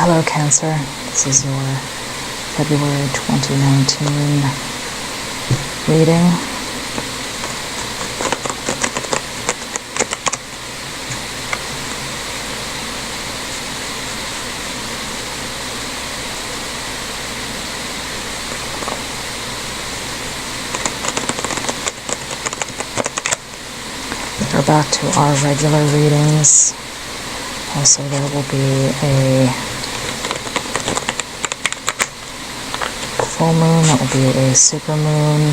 Hello Cancer, this is your February 2019 reading. We're back to our regular readings. Also, there will be a full moon, that will be a supermoon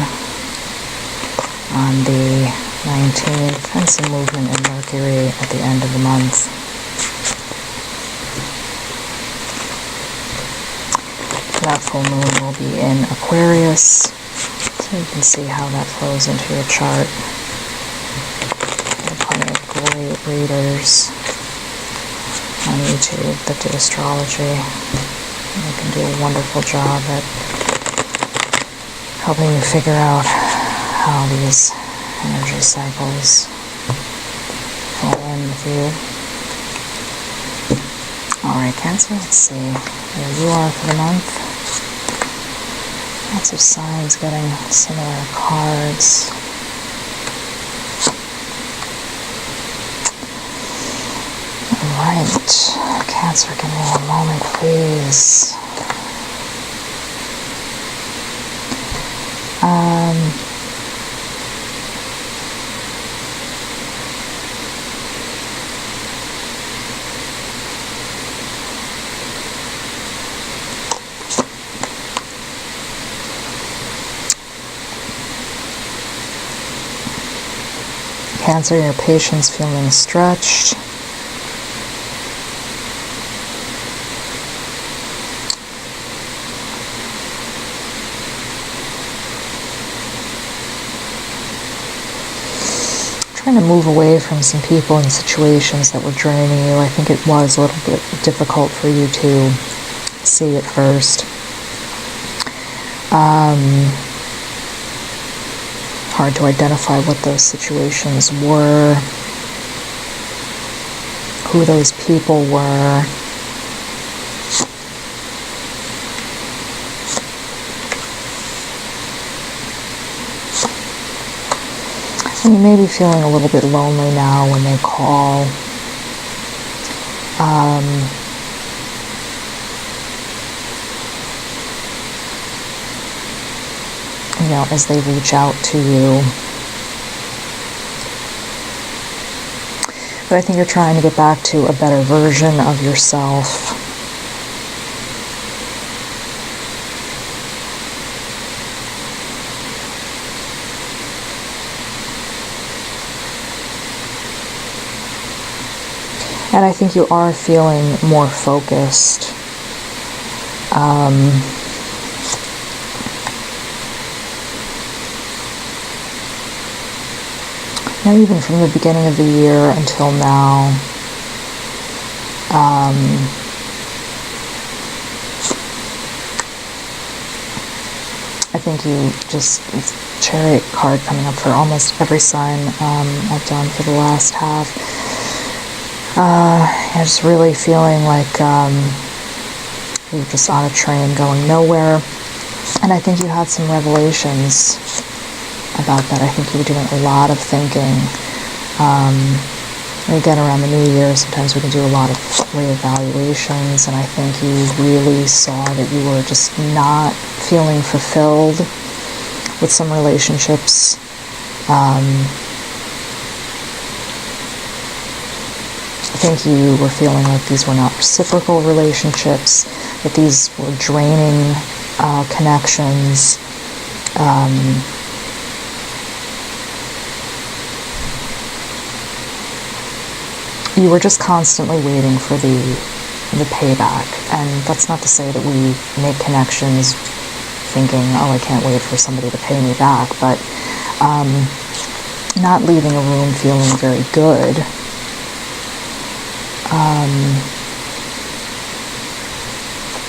on the 19th, and some movement in Mercury at the end of the month. That full moon will be in Aquarius, so you can see how that flows into your chart. There are plenty of great readers on YouTube that do astrology. They can do a wonderful job at helping you figure out how these energy cycles fall in with you. Alright, Cancer, let's see where you are for the month. Lots of signs getting similar cards. Alright, Cancer, give me a moment, please. Cancer, your patience feeling stretched. Trying to move away from some people and situations that were draining you. I think it was a little bit difficult for you to see at first. Hard to identify what those situations were, who those people were. And you may be feeling a little bit lonely now when they call. You know, as they reach out to you. But I think you're trying to get back to a better version of yourself. And I think you are feeling more focused. Now, even from the beginning of the year until now, I think you just, Chariot card coming up for almost every sign I've done for the last half. Yeah, just really feeling like you're just on a train going nowhere. And I think you had some revelations about that. I think you were doing a lot of thinking. Again, around the new year, sometimes we can do a lot of reevaluations, and I think you really saw that you were just not feeling fulfilled with some relationships. I think you were feeling like these were not reciprocal relationships, that these were draining connections. You were just constantly waiting for the payback. And that's not to say that we make connections thinking, oh, I can't wait for somebody to pay me back, but not leaving a room feeling very good.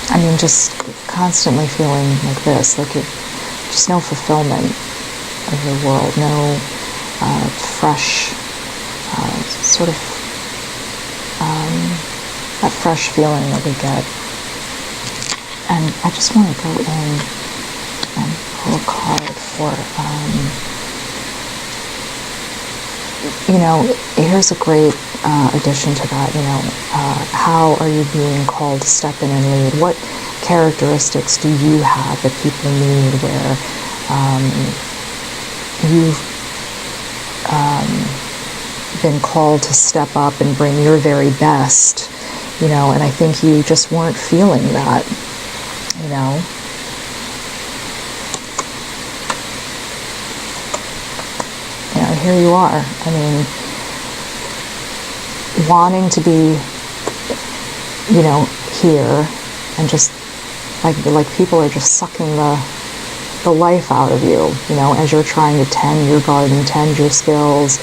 I mean, just constantly feeling like this, like just no fulfillment of your world, no fresh, sort of that fresh feeling that we get And I just want to go in and pull a card for, here's a great addition to that, how are you being called to step in and lead? What characteristics do you have that people need where you've been called to step up and bring your very best, and I think you just weren't feeling that, here you are. I mean, wanting to be, here and just like people are just sucking the life out of you, as you're trying to tend your garden, tend your skills,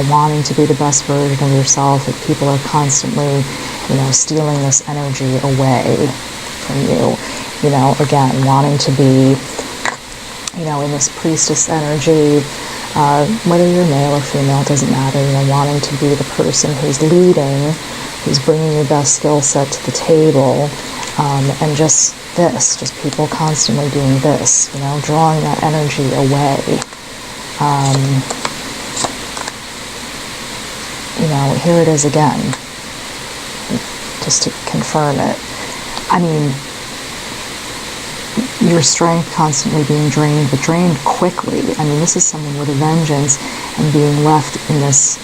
wanting to be the best version of yourself, that people are constantly, stealing this energy away from you, again, wanting to be, in this priestess energy, whether you're male or female, it doesn't matter, wanting to be the person who's leading, who's bringing your best skill set to the table, and just people constantly doing this, drawing that energy away. Here it is again, just to confirm it. I mean, your strength constantly being drained, but drained quickly. I mean, this is someone with a vengeance and being left in this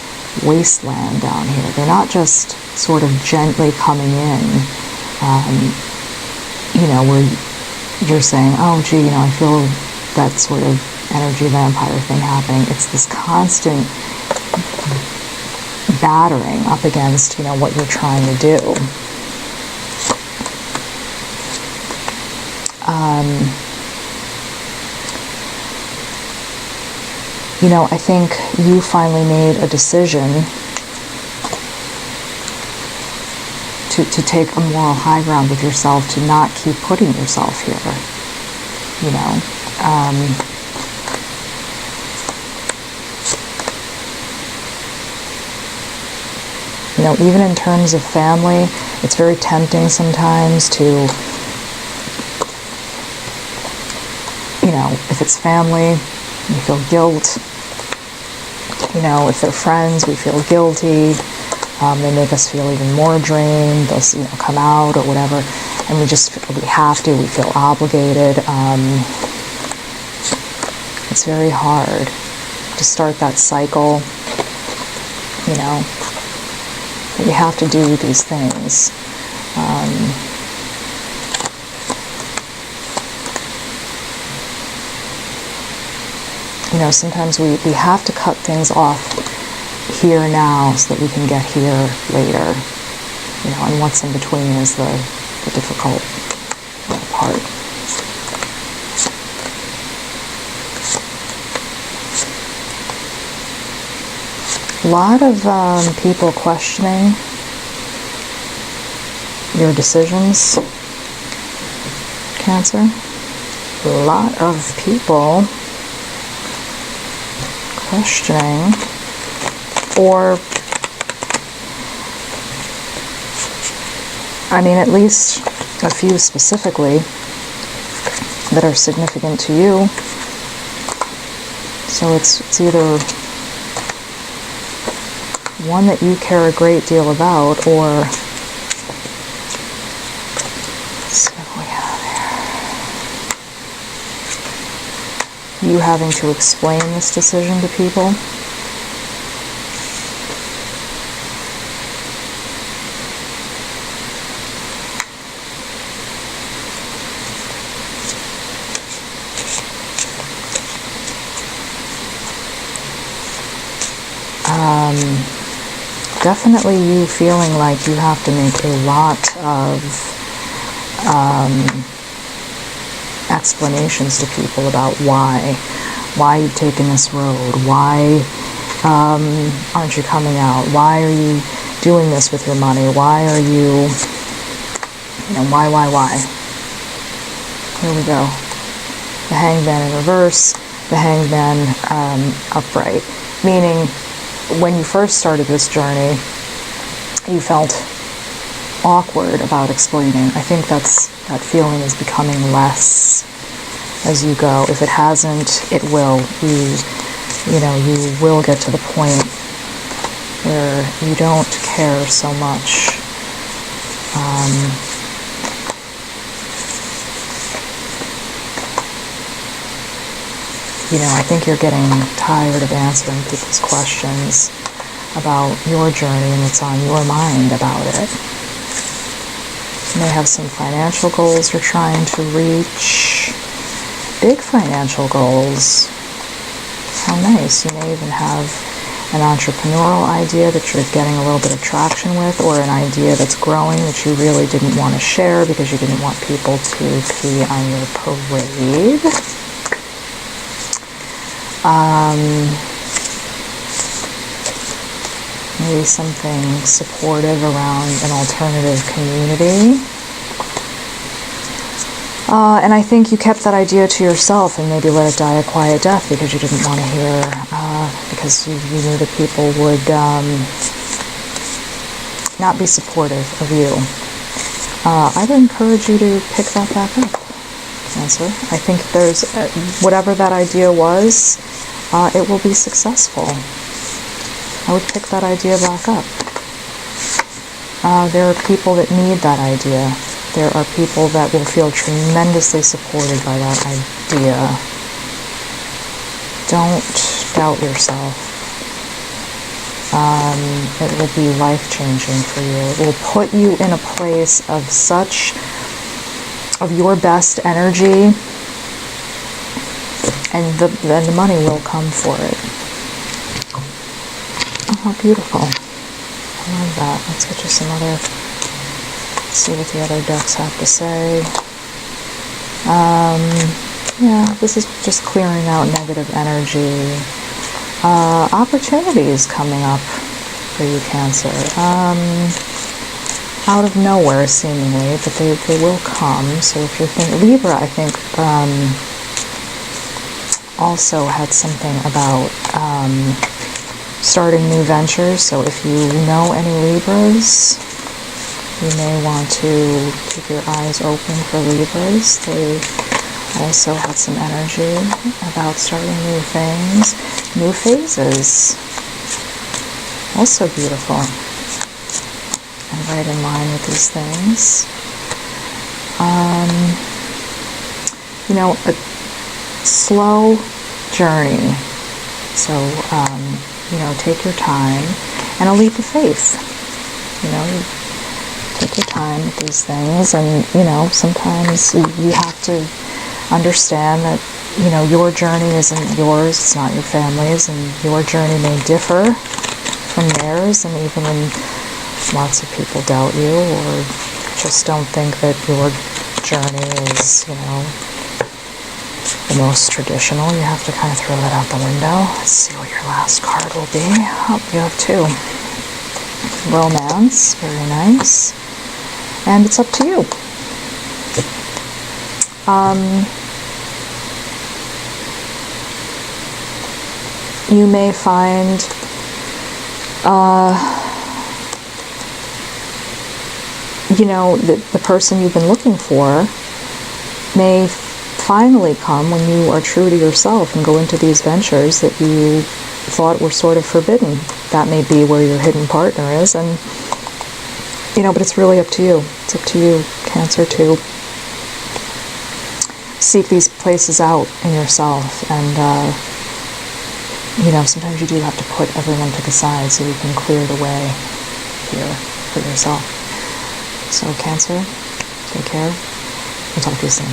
wasteland down here. They're not just sort of gently coming in, where you're saying, oh, gee, I feel that sort of energy vampire thing happening. It's this constant battering up against, what you're trying to do. I think you finally made a decision to take a moral high ground with yourself, to not keep putting yourself here, even in terms of family, it's very tempting sometimes to, if it's family, you feel guilt. If they're friends, we feel guilty. They make us feel even more drained. They'll, come out or whatever, and we have to. We feel obligated. It's very hard to start that cycle. That you have to do these things. Sometimes we have to cut things off here now so that we can get here later. And what's in between is the difficult part. A lot of people questioning your decisions, Cancer. A lot of people questioning, or at least a few specifically that are significant to you. So it's either one that you care a great deal about, or you having to explain this decision to people. Definitely you feeling like you have to make a lot of explanations to people about why you've taken this road, why aren't you coming out, why are you doing this with your money, why are you, why? Here we go. The Hangman in reverse, the Hangman upright, meaning when you first started this journey, you felt awkward about explaining. I think that feeling is becoming less as you go. If it hasn't, it will. You will get to the point where you don't care so much. I think you're getting tired of answering people's questions about your journey and what's on your mind about it. You may have some financial goals you're trying to reach. Big financial goals. How nice. You may even have an entrepreneurial idea that you're getting a little bit of traction with, or an idea that's growing that you really didn't want to share because you didn't want people to pee on your parade. Maybe something supportive around an alternative community. And I think you kept that idea to yourself and maybe let it die a quiet death because you didn't want to hear, because you knew that people would not be supportive of you. I would encourage you to pick that back up, Cancer. I think there's, whatever that idea was, it will be successful. I would pick that idea back up. There are people that need that idea. There are people that will feel tremendously supported by that idea. Don't doubt yourself. It will be life-changing for you. It will put you in a place of your best energy, and the money will come for it. Oh, how beautiful. I love that. Let's get you some other... see what the other decks have to say. Yeah, this is just clearing out negative energy. Opportunities coming up for you, Cancer. Out of nowhere, seemingly, but they will come. So if you're thinking... Libra, I think, also had something about starting new ventures. So if you know any Libras, you may want to keep your eyes open for Libras. They also had some energy about starting new things, new phases. Also beautiful. And right in line with these things. A slow journey. So, take your time and a leap of faith. Take your time with these things, and sometimes you have to understand that your journey isn't yours, it's not your family's, and your journey may differ from theirs. And even when lots of people doubt you or just don't think that your journey is the most traditional, you have to kind of throw that out the window. Let's see what your last card will be. Oh, you have 2. Romance, very nice. And it's up to you. You may find the person you've been looking for may finally come when you are true to yourself and go into these ventures that you thought were sort of forbidden. That may be where your hidden partner is, and but it's really up to you. It's up to you, Cancer, to seek these places out in yourself. And sometimes you do have to put everyone to the side so you can clear the way here for yourself. So, Cancer, take care. We'll talk to you soon.